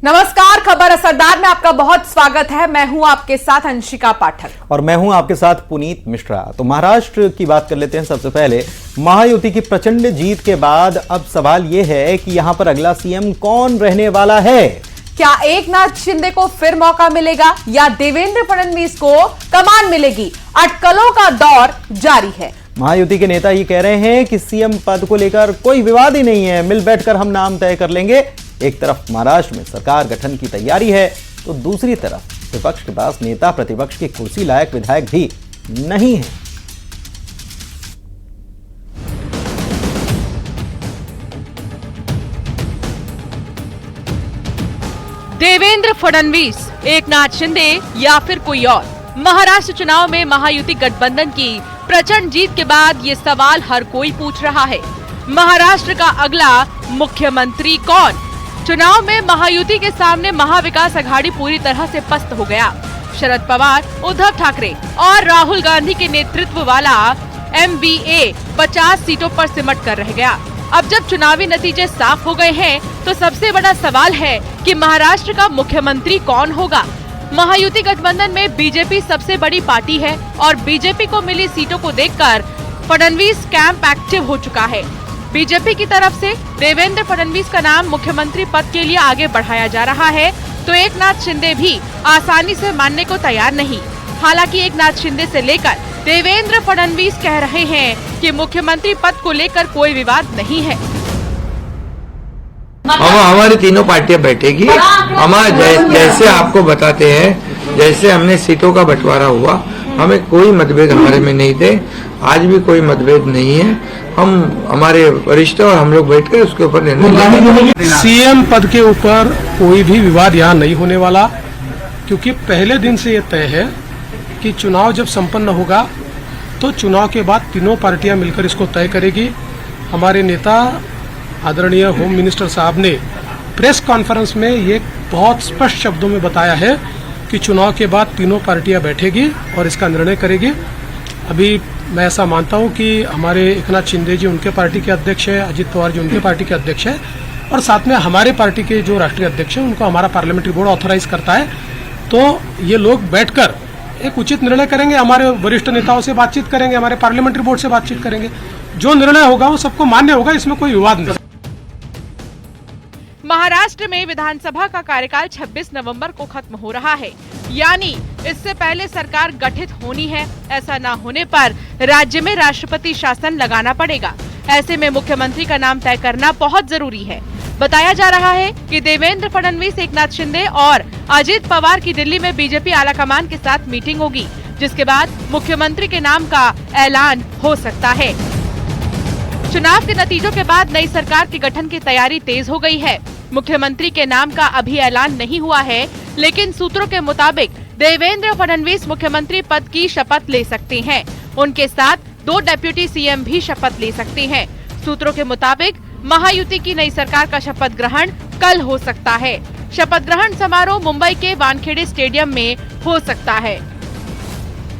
नमस्कार, खबर असरदार में आपका बहुत स्वागत है। मैं हूं आपके साथ अंशिका पाठक और मैं हूं आपके साथ पुनीत मिश्रा। तो महाराष्ट्र की बात कर लेते हैं। सबसे पहले महायुति की प्रचंड जीत के बाद अब सवाल यह है कि यहां पर अगला सीएम कौन रहने वाला है। क्या एकनाथ शिंदे को फिर मौका मिलेगा या देवेंद्र फडणवीस को कमान मिलेगी? अटकलों का दौर जारी है। महायुति के नेता ये कह रहे हैं कि सीएम पद को लेकर कोई विवाद ही नहीं है, मिल बैठकर हम नाम तय कर लेंगे। एक तरफ महाराष्ट्र में सरकार गठन की तैयारी है तो दूसरी तरफ विपक्ष के पास नेता प्रतिपक्ष की कुर्सी लायक विधायक भी नहीं है। देवेंद्र फडणवीस, एकनाथ शिंदे या फिर कोई और? महाराष्ट्र चुनाव में महायुति गठबंधन की प्रचंड जीत के बाद ये सवाल हर कोई पूछ रहा है। महाराष्ट्र का अगला मुख्यमंत्री कौन? चुनाव में महायुति के सामने महाविकास अघाड़ी पूरी तरह से पस्त हो गया। शरद पवार, उद्धव ठाकरे और राहुल गांधी के नेतृत्व वाला एमवीए 50 सीटों पर सिमट कर रह गया। अब जब चुनावी नतीजे साफ हो गए हैं तो सबसे बड़ा सवाल है कि महाराष्ट्र का मुख्यमंत्री कौन होगा। महायुति गठबंधन में बीजेपी सबसे बड़ी पार्टी है और बीजेपी को मिली सीटों को देखकर फडणवीस कैंप एक्टिव हो चुका है। बीजेपी की तरफ से देवेंद्र फडणवीस का नाम मुख्यमंत्री पद के लिए आगे बढ़ाया जा रहा है तो एकनाथ शिंदे भी आसानी से मानने को तैयार नहीं। हालांकि एकनाथ शिंदे से लेकर देवेंद्र फडणवीस कह रहे हैं कि मुख्यमंत्री पद को लेकर कोई विवाद नहीं है। हमारी तीनों पार्टियां बैठेगी। हमारे जैसे आपको बताते हैं, जैसे हमने सीटों का बंटवारा हुआ, हमें कोई मतभेद हमारे में नहीं थे, आज भी कोई मतभेद नहीं है। हम हमारे वरिष्ठ और हम लोग बैठकर उसके ऊपर निर्णय लेंगे। सीएम पद के ऊपर कोई भी विवाद यहाँ नहीं होने वाला, क्योंकि पहले दिन से ये तय है कि चुनाव जब संपन्न होगा तो चुनाव के बाद तीनों पार्टियां मिलकर इसको तय करेगी। हमारे नेता आदरणीय होम मिनिस्टर साहब ने प्रेस कॉन्फ्रेंस में ये बहुत स्पष्ट शब्दों में बताया है कि चुनाव के बाद तीनों पार्टियां बैठेगी और इसका निर्णय करेगी। अभी मैं ऐसा मानता हूं कि हमारे एकनाथ शिंदे जी उनके पार्टी के अध्यक्ष है, अजित पवार जी उनके पार्टी के अध्यक्ष है और साथ में हमारे पार्टी के जो राष्ट्रीय अध्यक्ष है उनको हमारा पार्लियामेंट्री बोर्ड ऑथराइज करता है। तो ये लोग बैठकर एक उचित निर्णय करेंगे, हमारे वरिष्ठ नेताओं से बातचीत करेंगे, हमारे पार्लियामेंट्री बोर्ड से बातचीत करेंगे। जो निर्णय होगा वो सबको मान्य होगा, इसमें कोई विवाद नहीं। महाराष्ट्र में विधानसभा का कार्यकाल 26 नवंबर को खत्म हो रहा है, यानी इससे पहले सरकार गठित होनी है। ऐसा न होने पर राज्य में राष्ट्रपति शासन लगाना पड़ेगा। ऐसे में मुख्यमंत्री का नाम तय करना बहुत जरूरी है। बताया जा रहा है कि देवेंद्र फडणवीस, एकनाथ शिंदे और अजित पवार की दिल्ली में बीजेपी आलाकमान के साथ मीटिंग होगी, जिसके बाद मुख्यमंत्री के नाम का ऐलान हो सकता है। चुनाव के नतीजों के बाद नई सरकार के गठन की तैयारी तेज हो गई है। मुख्यमंत्री के नाम का अभी ऐलान नहीं हुआ है, लेकिन सूत्रों के मुताबिक देवेंद्र फडणवीस मुख्यमंत्री पद की शपथ ले सकते हैं। उनके साथ 2 डेप्यूटी सीएम भी शपथ ले सकते हैं। सूत्रों के मुताबिक महायुति की नई सरकार का शपथ ग्रहण कल हो सकता है। शपथ ग्रहण समारोह मुंबई के वानखेड़े स्टेडियम में हो सकता है।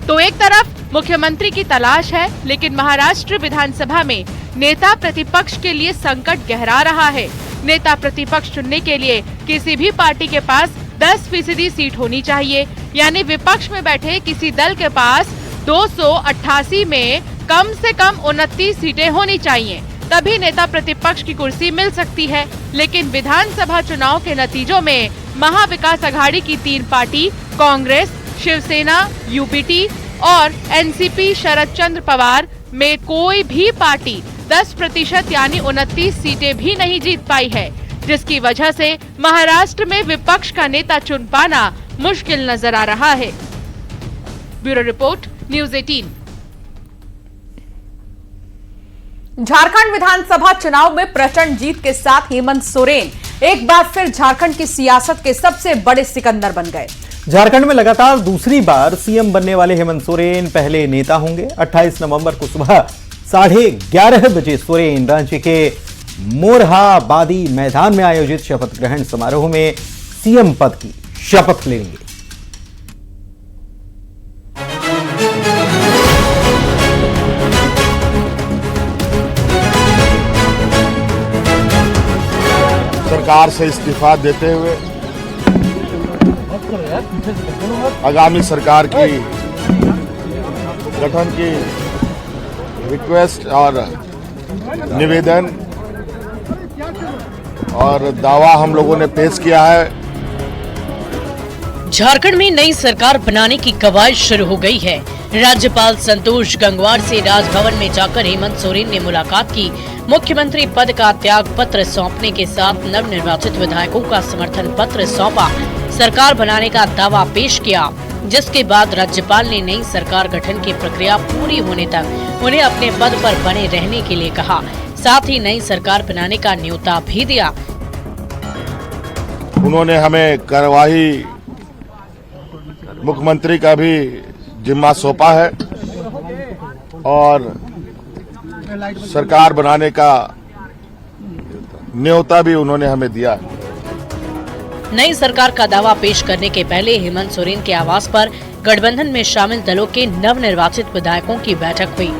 तो एक तरफ मुख्यमंत्री की तलाश है, लेकिन महाराष्ट्र विधानसभा में नेता प्रतिपक्ष के लिए संकट गहरा रहा है। नेता प्रतिपक्ष चुनने के लिए किसी भी पार्टी के पास 10% सीट होनी चाहिए, यानी विपक्ष में बैठे किसी दल के पास 288 में कम से कम 29 सीटें होनी चाहिए, तभी नेता प्रतिपक्ष की कुर्सी मिल सकती है। लेकिन विधानसभा चुनाव के नतीजों में महाविकास अघाड़ी की 3 पार्टी कांग्रेस, शिवसेना, यूपीटी और एनसीपी शरद चंद्र पवार में कोई भी पार्टी 10% यानी 29 सीटें भी नहीं जीत पाई है, जिसकी वजह से महाराष्ट्र में विपक्ष का नेता चुन पाना मुश्किल नजर आ रहा है। Bureau report, news 18। झारखंड विधानसभा चुनाव में प्रचंड जीत के साथ हेमंत सोरेन एक बार फिर झारखंड की सियासत के सबसे बड़े सिकंदर बन गए। झारखंड में लगातार दूसरी बार सीएम बनने वाले हेमंत सोरेन पहले नेता होंगे। 28 नवंबर को सुबह 11:30 बजे सोरेन रांची के मोरहाबादी मैदान में आयोजित शपथ ग्रहण समारोह में सीएम पद की शपथ लेंगे। सरकार से इस्तीफा देते हुए आगामी सरकार की गठन की रिक्वेस्ट और निवेदन और दावा हम लोगों ने पेश किया है। झारखंड में नई सरकार बनाने की कवायद शुरू हो गई है। राज्यपाल संतोष गंगवार से राजभवन में जाकर हेमंत सोरेन ने मुलाकात की। मुख्यमंत्री पद का त्याग पत्र सौंपने के साथ नवनिर्वाचित विधायकों का समर्थन पत्र सौंपा। सरकार बनाने का दावा पेश किया, जिसके बाद राज्यपाल ने नई सरकार गठन की प्रक्रिया पूरी होने तक उन्हें अपने पद पर बने रहने के लिए कहा। साथ ही नई सरकार बनाने का न्योता भी दिया। उन्होंने हमें कार्यवाही मुख्यमंत्री का भी जिम्मा सौंपा है और सरकार बनाने का न्योता भी उन्होंने हमें दिया है। नई सरकार का दावा पेश करने के पहले हेमंत सोरेन के आवास पर गठबंधन में शामिल दलों के नवनिर्वाचित विधायकों की बैठक हुई।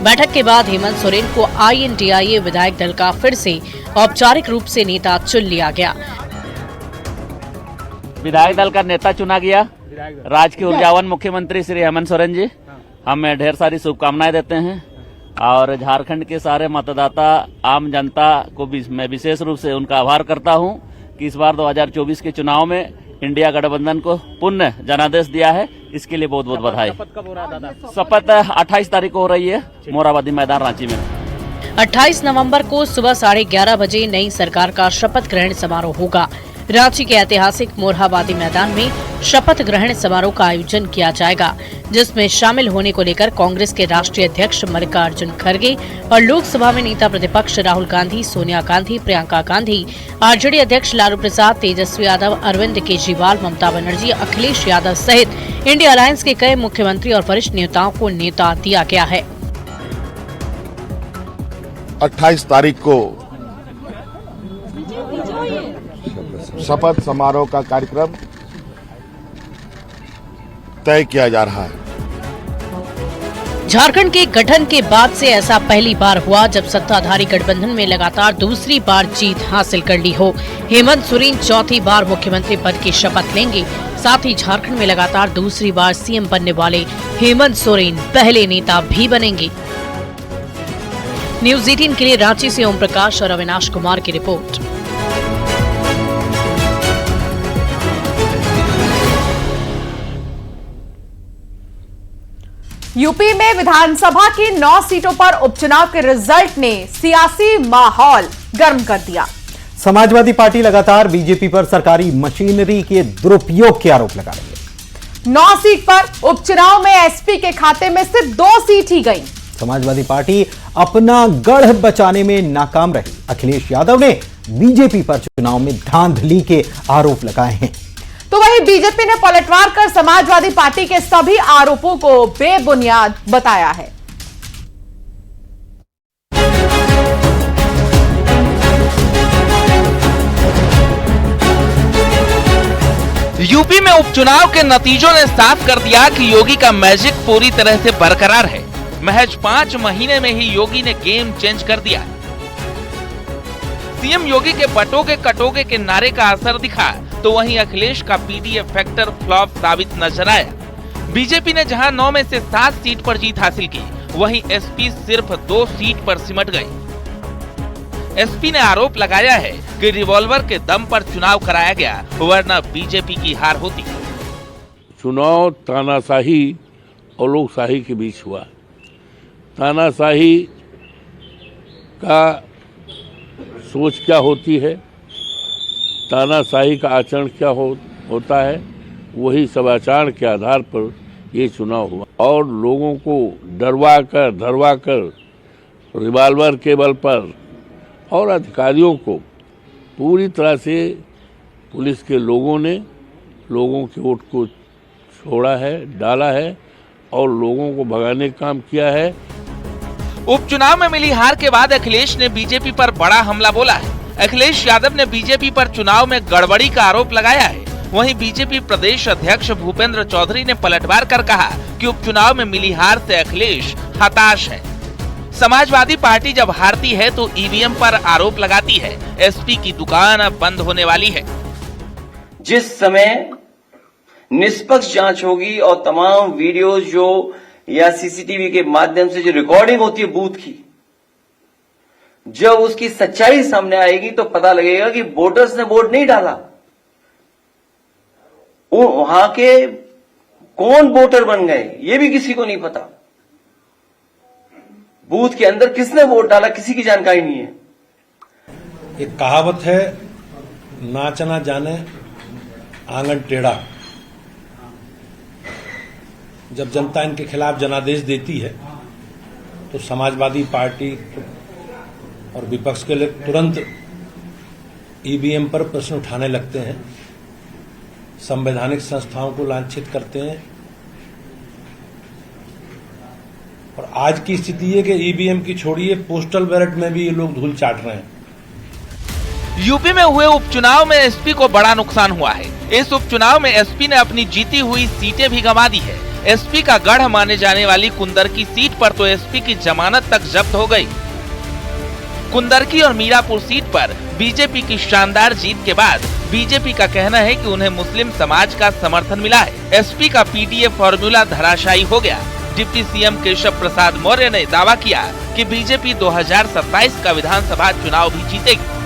बैठक के बाद हेमंत सोरेन को INDIA विधायक दल का फिर से औपचारिक रूप से नेता चुन लिया गया। विधायक दल का नेता चुना गया राज्य के ऊर्जावान मुख्यमंत्री श्री हेमंत सोरेन जी। हमें ढेर सारी शुभकामनाएं देते हैं और झारखंड के सारे मतदाता आम जनता को मैं विशेष रूप से उनका आभार करता हूं कि इस बार 2024 के चुनाव में इंडिया गठबंधन को पुण्य जनादेश दिया है। इसके लिए बहुत बहुत बधाई। शपथ 28 तारीख को हो रही है मोरहाबादी मैदान रांची में। 28 नवंबर को सुबह 11:30 बजे नई सरकार का शपथ ग्रहण समारोह होगा। रांची के ऐतिहासिक मोरहाबादी मैदान में शपथ ग्रहण समारोह का आयोजन किया जाएगा, जिसमें शामिल होने को लेकर कांग्रेस के राष्ट्रीय अध्यक्ष मल्लिकार्जुन खड़गे और लोकसभा में नेता प्रतिपक्ष राहुल गांधी, सोनिया गांधी, प्रियंका गांधी, आरजेडी अध्यक्ष लालू प्रसाद, तेजस्वी यादव, अरविंद केजरीवाल, ममता बनर्जी, अखिलेश यादव सहित इंडिया अलायंस के कई मुख्यमंत्री और वरिष्ठ नेताओं को न्योता दिया गया है। 28 तारीख को शपथ समारोह का कार्यक्रम तय किया जा रहा है। झारखंड के गठन के बाद से ऐसा पहली बार हुआ जब सत्ताधारी गठबंधन में लगातार दूसरी बार जीत हासिल कर ली हो। हेमंत सोरेन चौथी बार मुख्यमंत्री पद की शपथ लेंगे। साथ ही झारखंड में लगातार दूसरी बार सीएम बनने वाले हेमंत सोरेन पहले नेता भी बनेंगे। न्यूज़ 18 के लिए रांची से ओम प्रकाश और अविनाश कुमार की रिपोर्ट। यूपी में विधानसभा की 9 सीटों पर उपचुनाव के रिजल्ट ने सियासी माहौल गर्म कर दिया। समाजवादी पार्टी लगातार बीजेपी पर सरकारी मशीनरी के दुरुपयोग के आरोप लगा रही है। 9 सीट पर उपचुनाव में एसपी के खाते में सिर्फ 2 सीट ही गई। समाजवादी पार्टी अपना गढ़ बचाने में नाकाम रही। अखिलेश यादव ने बीजेपी पर चुनाव में धांधली के आरोप लगाए हैं। तो वहीं बीजेपी ने पलटवार कर समाजवादी पार्टी के सभी आरोपों को बेबुनियाद बताया है। यूपी में उपचुनाव के नतीजों ने साफ कर दिया कि योगी का मैजिक पूरी तरह से बरकरार है। महज 5 महीने में ही योगी ने गेम चेंज कर दिया। सीएम योगी के बटोगे कटोगे के नारे का असर दिखा, तो वहीं अखिलेश का पीडीएफ फैक्टर फ्लॉप साबित नजर आया। बीजेपी ने जहां 9 में से 7 सीट पर जीत हासिल की, वहीं एसपी सिर्फ 2 सीट पर सिमट गए। एसपी ने आरोप लगाया है कि रिवॉल्वर के दम पर चुनाव कराया गया, वरना बीजेपी की हार होती। चुनाव तानाशाही और लोकशाही के बीच हुआ। तानाशाही का सोच क्या होती है, तानाशाही का आचरण क्या होता है, वही सब आचरण के आधार पर ये चुनाव हुआ और लोगों को डरवा कर रिवॉल्वर के बल पर और अधिकारियों को पूरी तरह से पुलिस के लोगों ने लोगों के वोट को छोड़ा है, डाला है और लोगों को भगाने का काम किया है। उपचुनाव में मिली हार के बाद अखिलेश ने बीजेपी पर बड़ा हमला बोला है। अखिलेश यादव ने बीजेपी पर चुनाव में गड़बड़ी का आरोप लगाया है। वहीं बीजेपी प्रदेश अध्यक्ष भूपेंद्र चौधरी ने पलटवार कर कहा कि उपचुनाव में मिली हार से अखिलेश हताश है। समाजवादी पार्टी जब हारती है तो ईवीएम पर आरोप लगाती है। एसपी की दुकान अब बंद होने वाली है। जिस समय निष्पक्ष जांच होगी और तमाम वीडियोज जो या सीसीटीवी के माध्यम से जो रिकॉर्डिंग होती है बूथ की, जब उसकी सच्चाई सामने आएगी तो पता लगेगा कि वोटर्स ने वोट नहीं डाला, वहां के कौन वोटर बन गए ये भी किसी को नहीं पता। बूथ के अंदर किसने वोट डाला किसी की जानकारी नहीं है। एक कहावत है, नाच ना जाने आंगन टेढ़ा। जब जनता इनके खिलाफ जनादेश देती है तो समाजवादी पार्टी और विपक्ष के लोग तुरंत ईवीएम पर प्रश्न उठाने लगते हैं, संवैधानिक संस्थाओं को लांछित करते हैं। और आज की स्थिति है कि ईवीएम की छोड़िए, पोस्टल बैलेट में भी ये लोग धूल चाट रहे हैं। यूपी में हुए उपचुनाव में एसपी को बड़ा नुकसान हुआ है। इस उपचुनाव में एसपी ने अपनी जीती हुई सीटें भी गंवा दी है। एसपी का गढ़ माने जाने वाली कुंदरकी सीट पर तो एसपी की जमानत तक जब्त हो गई। कुंदरकी और मीरापुर सीट पर बीजेपी की शानदार जीत के बाद बीजेपी का कहना है कि उन्हें मुस्लिम समाज का समर्थन मिला है। एसपी का पीडीए फॉर्मूला धराशायी हो गया। डिप्टी सीएम केशव प्रसाद मौर्य ने दावा किया कि बीजेपी 2027 का विधानसभा चुनाव भी जीतेगी।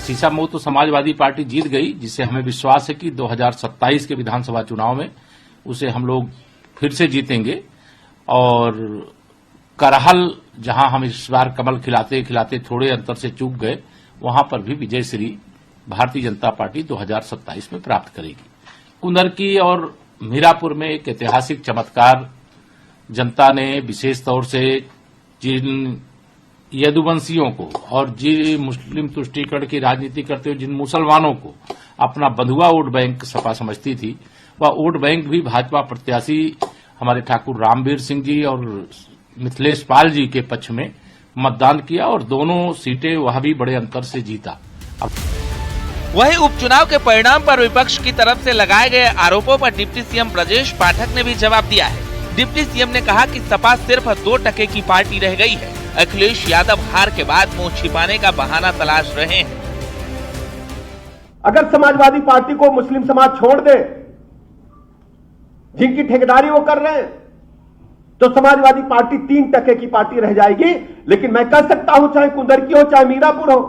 शीशामऊ तो समाजवादी पार्टी जीत गई, जिससे हमें विश्वास है कि 2027 के विधानसभा चुनाव में उसे हम लोग फिर से जीतेंगे। और करहल, जहां हम इस बार कमल खिलाते खिलाते थोड़े अंतर से चूक गए, वहां पर भी विजय श्री भारतीय जनता पार्टी 2027 में प्राप्त करेगी। कुंदरकी और मीरापुर में एक ऐतिहासिक चमत्कार जनता ने विशेष तौर से जिन यदुवंशियों को और जिन मुस्लिम तुष्टीकरण की राजनीति करते हुए जिन मुसलमानों को अपना बंधुआ वोट बैंक सपा समझती थी, वह वोट बैंक भी भाजपा प्रत्याशी हमारे ठाकुर रामवीर सिंह जी और मिथिलेश पाल जी के पक्ष में मतदान किया और दोनों सीटें वह भी बड़े अंतर से जीता। वहीं उपचुनाव के परिणाम पर विपक्ष की तरफ से लगाए गए आरोपों पर डिप्टी सीएम ब्रजेश पाठक ने भी जवाब दिया है। डिप्टी सीएम ने कहा कि सपा सिर्फ 2% की पार्टी रह गई है। अखिलेश यादव हार के बाद मुंह छिपाने का बहाना तलाश रहे हैं। अगर समाजवादी पार्टी को मुस्लिम समाज छोड़ दे, जिनकी ठेकेदारी वो कर रहे हैं, तो समाजवादी पार्टी 3% की पार्टी रह जाएगी। लेकिन मैं कह सकता हूं, चाहे कुंदरकी हो चाहे मीरापुर हो,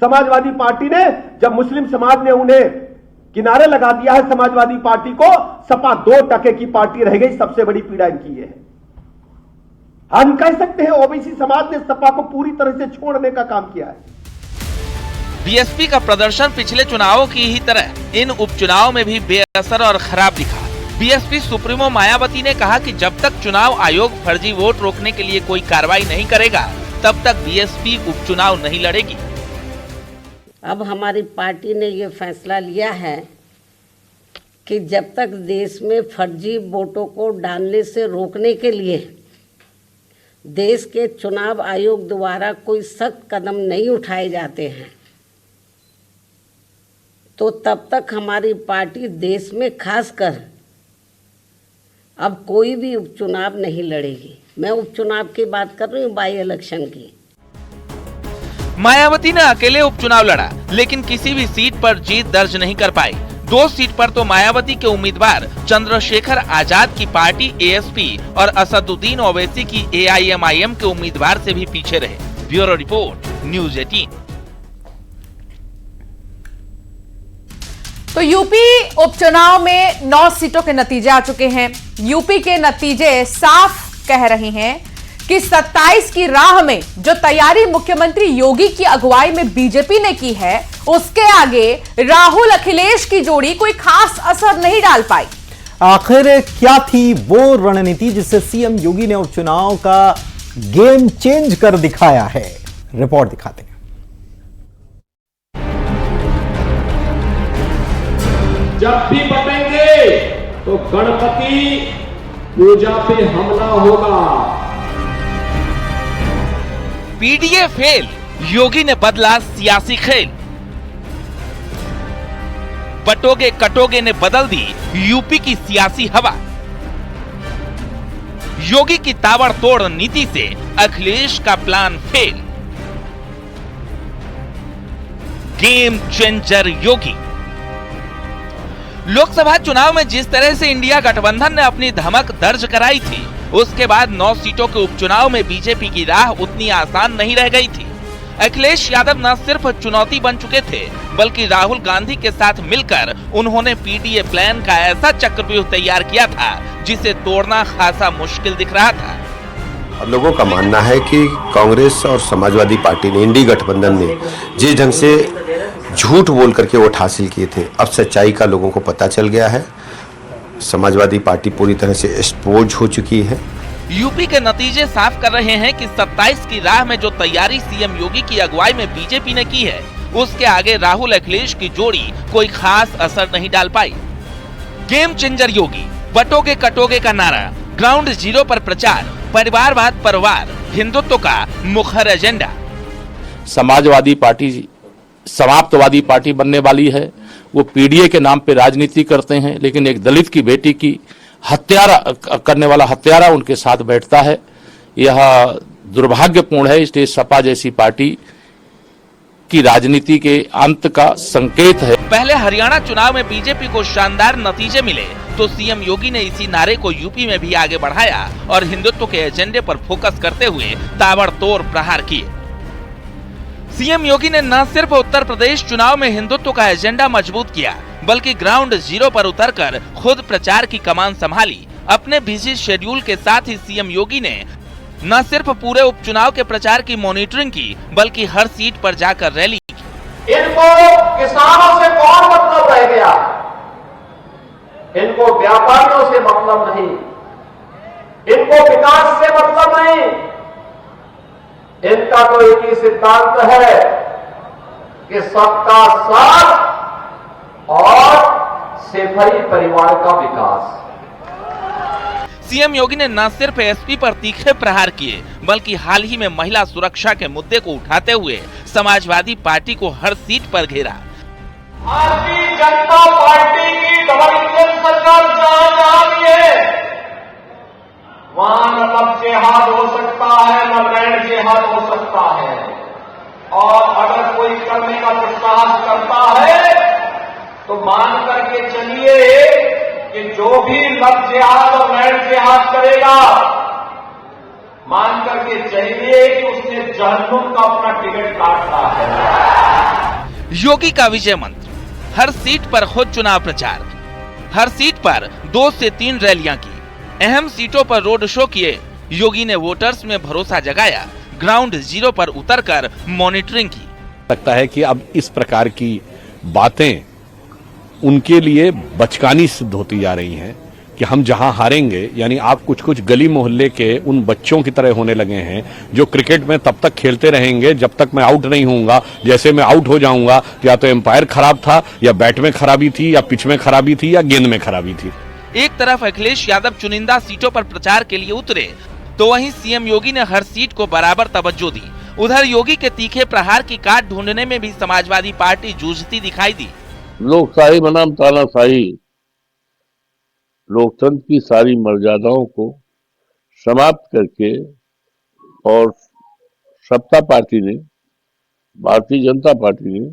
समाजवादी पार्टी ने जब मुस्लिम समाज ने उन्हें किनारे लगा दिया है, समाजवादी पार्टी को सपा 2% की पार्टी रह गई। सबसे बड़ी पीड़ा इनकी है। हम कह सकते हैं ओबीसी समाज ने सपा को पूरी तरह से छोड़ने का काम किया है। बीएसपी का प्रदर्शन पिछले चुनावों की ही तरह इन उपचुनाव में भी बेअसर और खराब दिखा। बीएसपी सुप्रीमो मायावती ने कहा कि जब तक चुनाव आयोग फर्जी वोट रोकने के लिए कोई कार्रवाई नहीं करेगा, तब तक बीएसपी उपचुनाव नहीं लड़ेगी। अब हमारी पार्टी ने ये फैसला लिया है कि जब तक देश में फर्जी वोटों को डालने से रोकने के लिए देश के चुनाव आयोग द्वारा कोई सख्त कदम नहीं उठाए जाते हैं, तो तब तक हमारी पार्टी देश में खासकर अब कोई भी उपचुनाव नहीं लड़ेगी। मैं उपचुनाव की बात कर रही हूँ, बाई इलेक्शन की। मायावती ने अकेले उपचुनाव लड़ा, लेकिन किसी भी सीट पर जीत दर्ज नहीं कर पाई। 2 सीट पर तो मायावती के उम्मीदवार चंद्रशेखर आजाद की पार्टी एएसपी और असदुद्दीन ओवैसी की एआईएमआईएम के उम्मीदवार से भी पीछे रहे। Bureau report, news 18। तो यूपी उपचुनाव में 9 सीटों के नतीजे आ चुके हैं। यूपी के नतीजे साफ कह रहे हैं कि 27 की राह में जो तैयारी मुख्यमंत्री योगी की अगुवाई में बीजेपी ने की है, उसके आगे राहुल अखिलेश की जोड़ी कोई खास असर नहीं डाल पाई। आखिर क्या थी वो रणनीति जिससे सीएम योगी ने उपचुनाव का गेम चेंज कर दिखाया है? रिपोर्ट दिखाते हैं। जब भी बटेंगे तो गणपति पूजा पे हमला होगा। पीडीए फेल, योगी ने बदला सियासी खेल। बटोगे कटोगे ने बदल दी यूपी की सियासी हवा। योगी की ताबड़तोड़ नीति से अखिलेश का प्लान फेल। गेम चेंजर योगी। लोकसभा चुनाव में जिस तरह से इंडिया गठबंधन ने अपनी धमक दर्ज कराई थी, उसके बाद 9 सीटों के उपचुनाव में बीजेपी की राह उतनी आसान नहीं रह गई थी। अखिलेश यादव न सिर्फ चुनौती बन चुके थे, बल्कि राहुल गांधी के साथ मिलकर उन्होंने पीडीए प्लान का ऐसा चक्रव्यूह तैयार किया था जिसे तोड़ना खासा मुश्किल दिख रहा था। और लोगों का मानना है कि कांग्रेस और समाजवादी पार्टी ने, इंडी गठबंधन ने जिस ढंग से झूठ बोल करके वोट हासिल किए थे, अब सच्चाई का लोगों को पता चल गया है। समाजवादी पार्टी पूरी तरह से एक्सपोज हो चुकी है। यूपी के नतीजे साफ कर रहे हैं कि 27 की राह में जो तैयारी सीएम योगी की अगुवाई में बीजेपी ने की है, उसके आगे राहुल अखिलेश की जोड़ी कोई खास असर नहीं डाल पाई। गेम चेंजर योगी, बटोगे कटोगे का नारा, ग्राउंड जीरो पर प्रचार, परिवारवाद परवार, हिंदुत्व का मुखर एजेंडा। समाजवादी पार्टी समाप्तवादी पार्टी बनने वाली है। वो पीडीए के नाम पे राजनीति करते हैं, लेकिन एक दलित की बेटी की हत्यारा करने वाला हत्यारा उनके साथ बैठता है। यह दुर्भाग्यपूर्ण है। इसलिए सपा जैसी पार्टी की राजनीति के अंत का संकेत है। पहले हरियाणा चुनाव में बीजेपी को शानदार नतीजे मिले तो सीएम योगी ने इसी नारे को यूपी में भी आगे बढ़ाया और हिंदुत्व के एजेंडे पर फोकस करते हुए ताबड़तोड़ प्रहार किए। सीएम योगी ने न सिर्फ उत्तर प्रदेश चुनाव में हिंदुत्व का एजेंडा मजबूत किया, बल्कि ग्राउंड जीरो पर उतरकर खुद प्रचार की कमान संभाली। अपने बिजी शेड्यूल के साथ ही सीएम योगी ने न सिर्फ पूरे उपचुनाव के प्रचार की मॉनिटरिंग की, बल्कि हर सीट पर जाकर रैली की। इनको किसानों से कौन मतलब रह गया? इनको व्यापारियों से मतलब नहीं, इनको विकास से मतलब नहीं। इनका तो एक ही सिद्धांत है कि सबका साथ और सेफई परिवार का विकास। सीएम योगी ने न सिर्फ एसपी पर तीखे प्रहार किए, बल्कि हाल ही में महिला सुरक्षा के मुद्दे को उठाते हुए समाजवादी पार्टी को हर सीट पर घेरा। भारतीय जनता पार्टी की डबल इंजन सरकार जहां भी है, वहां न लब जिहाद हो सकता है, न लैंड जिहाद हो सकता है। और अगर कोई करने का दुस्साहस करता है तो मान करके चलिए कि जो भी लब जिहाद और लैंड जिहाद करेगा, मान करके चलिए कि उसने जहन्नुम का अपना टिकट काटा है। योगी का विजय मंत्र, हर सीट पर खुद चुनाव प्रचार, हर सीट पर 2 से 3 रैलियां की, अहम सीटों पर रोड शो किए। योगी ने वोटर्स में भरोसा जगाया, ग्राउंड जीरो पर उतरकर मॉनिटरिंग की। लगता है कि अब इस प्रकार की बातें उनके लिए बचकानी सिद्ध होती जा रही हैं कि हम जहां हारेंगे, यानी आप कुछ कुछ गली मोहल्ले के उन बच्चों की तरह होने लगे हैं जो क्रिकेट में तब तक खेलते रहेंगे जब तक मैं आउट नहीं होऊंगा। जैसे मैं आउट हो जाऊंगा, या तो एम्पायर खराब था, या बैट में खराबी थी, या पिच में खराबी थी, या गेंद में खराबी थी। एक तरफ अखिलेश यादव चुनिंदा सीटों पर प्रचार के लिए उतरे, तो वहीं सीएम योगी ने हर सीट को बराबर तवज्जो दी। उधर योगी के तीखे प्रहार की काट ढूंढने में भी समाजवादी पार्टी जूझती दिखाई दी। लोकशाही बनाम तानाशाही, लोकतंत्र की सारी मर्यादाओं को समाप्त करके और सत्ता पार्टी ने, भारतीय जनता पार्टी ने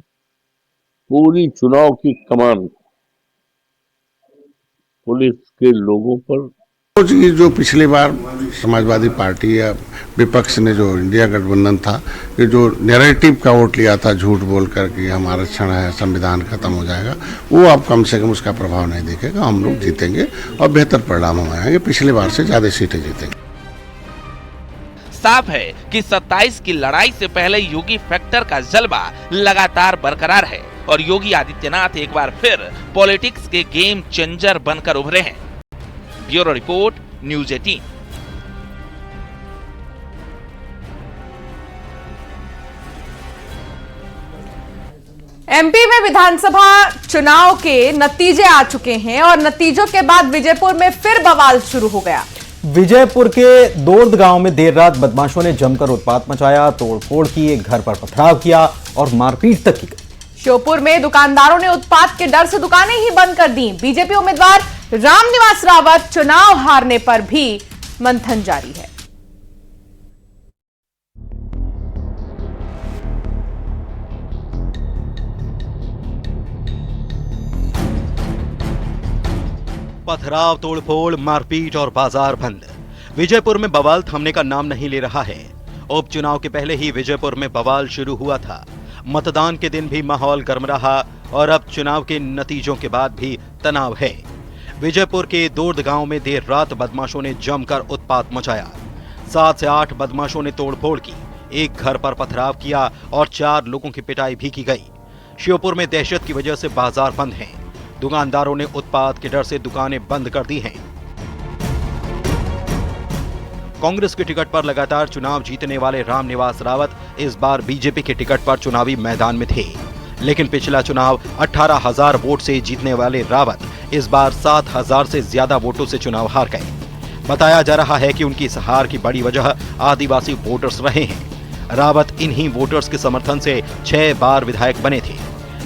पूरी चुनाव की कमान पुलिस के लोगों पर, जो पिछली बार समाजवादी पार्टी या विपक्ष ने जो इंडिया गठबंधन था, ये जो नैरेटिव का वोट लिया था झूठ बोल कर कि हम आरक्षण है, संविधान खत्म हो जाएगा, वो अब कम से कम उसका प्रभाव नहीं दिखेगा। हम लोग जीतेंगे और बेहतर परिणाम हम आएंगे, पिछली बार से ज्यादा सीटें जीतेंगे। साफ है कि 27 की लड़ाई से पहले योगी फैक्टर का जलवा लगातार बरकरार है और योगी आदित्यनाथ एक बार फिर पॉलिटिक्स के गेम चेंजर बनकर उभरे हैं। Bureau report, news 18। एमपी में विधानसभा चुनाव के नतीजे आ चुके हैं और नतीजों के बाद विजयपुर में फिर बवाल शुरू हो गया। विजयपुर के दोर्द गांव में देर रात बदमाशों ने जमकर उत्पात मचाया, तोड़फोड़ की, एक घर पर पथराव किया और मारपीट तक की। श्योपुर में दुकानदारों ने उत्पात के डर से दुकानें ही बंद कर दी। बीजेपी उम्मीदवार रामनिवास रावत चुनाव हारने पर भी मंथन जारी है। पथराव, तोड़फोड़, मारपीट और बाजार बंद। विजयपुर में बवाल थमने का नाम नहीं ले रहा है। उपचुनाव के पहले ही विजयपुर में बवाल शुरू हुआ था। मतदान के दिन भी माहौल गर्म रहा और अब चुनाव के नतीजों के बाद भी तनाव है। विजयपुर के दोर्द गांव में देर रात बदमाशों ने जमकर उत्पात मचाया। 7 से 8 बदमाशों ने तोड़फोड़ की, एक घर पर पथराव किया और 4 लोगों की पिटाई भी की गई। श्योपुर में दहशत की वजह से बाजार बंद हैं। दुकानदारों ने उत्पात के डर से दुकानें बंद कर दी हैं। कांग्रेस के टिकट पर लगातार चुनाव जीतने वाले रामनिवास रावत इस बार बीजेपी के टिकट पर चुनावी मैदान में थे, लेकिन पिछला चुनाव 18,000 वोट से जीतने वाले रावत इस बार 7,000 से ज्यादा वोटों से चुनाव हार गए। बताया जा रहा है कि उनकी इस हार की बड़ी वजह आदिवासी वोटर्स रहे हैं। रावत इन्हीं वोटर्स के समर्थन से 6 बार विधायक बने थे,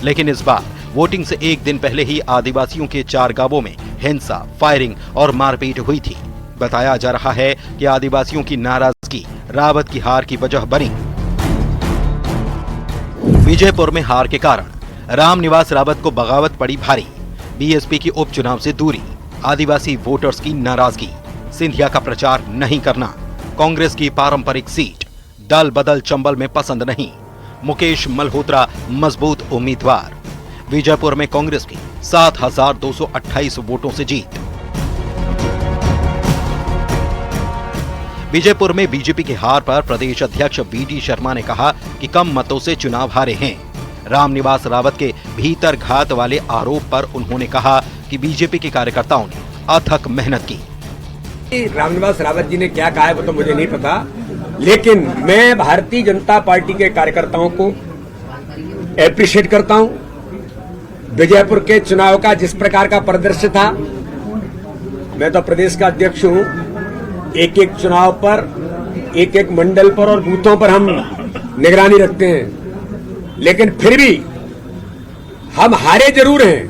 लेकिन इस बार वोटिंग से एक दिन पहले ही आदिवासियों के 4 गांवों में हिंसा, फायरिंग और मारपीट हुई थी। बताया जा रहा है कि आदिवासियों की नाराजगी रावत की हार की वजह बनी। विजयपुर में हार के कारण रामनिवास रावत को बगावत पड़ी भारी। बीएसपी की उपचुनाव से दूरी, आदिवासी वोटर्स की नाराजगी, सिंधिया का प्रचार नहीं करना, कांग्रेस की पारंपरिक सीट, दल बदल चंबल में पसंद नहीं, मुकेश मल्होत्रा मजबूत उम्मीदवार। विजयपुर में कांग्रेस की 7,228 वोटों से जीत। विजयपुर में बीजेपी की हार पर प्रदेश अध्यक्ष बीडी शर्मा ने कहा कि कम मतों से चुनाव हारे हैं। रामनिवास रावत के भीतर घात वाले आरोप पर उन्होंने कहा कि बीजेपी के कार्यकर्ताओं ने अथक मेहनत की। रामनिवास रावत जी ने क्या कहा है वो तो मुझे नहीं पता, लेकिन मैं भारतीय जनता पार्टी के कार्यकर्ताओं को एप्रिशिएट करता हूं। विजयपुर के चुनाव का जिस प्रकार का परिदृश्य था, मैं तो प्रदेश का अध्यक्ष हूं, एक एक चुनाव पर, एक एक मंडल पर और बूथों पर हम निगरानी रखते हैं, लेकिन फिर भी हम हारे जरूर हैं,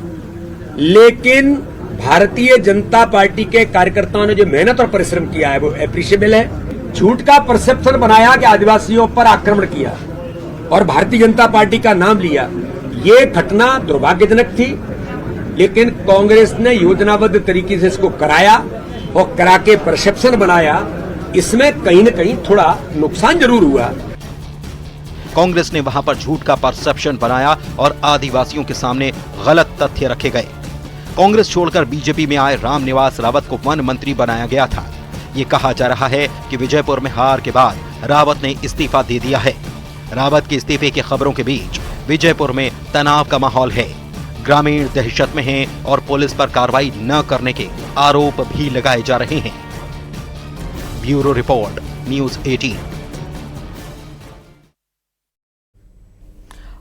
लेकिन भारतीय जनता पार्टी के कार्यकर्ताओं ने जो मेहनत और परिश्रम किया है वो एप्रिशिएबल है। झूठ का परसेप्शन बनाया कि आदिवासियों पर आक्रमण किया और भारतीय जनता पार्टी का नाम लिया, ये घटना दुर्भाग्यजनक थी, लेकिन कांग्रेस ने योजनाबद्ध तरीके से इसको कराया और करा के परसेप्शन बनाया। इसमें कहीं न कहीं थोड़ा नुकसान जरूर हुआ। कांग्रेस ने वहां पर झूठ का परसेप्शन बनाया और आदिवासियों के सामने गलत तथ्य रखे गए। कांग्रेस छोड़कर बीजेपी में आए रामनिवास रावत को वन मंत्री बनाया गया था। ये कहा जा रहा है कि विजयपुर में हार के बाद रावत ने इस्तीफा दे दिया है। रावत के इस्तीफे की खबरों के बीच विजयपुर में तनाव का माहौल है। ग्रामीण दहशत में हैं और पुलिस पर कार्रवाई न करने के आरोप भी लगाए जा रहे हैं। Bureau report, news 18।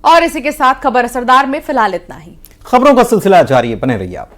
और इसी के साथ खबर असरदार में फिलहाल इतना ही। खबरों का सिलसिला जारी है, बने रहिए आप।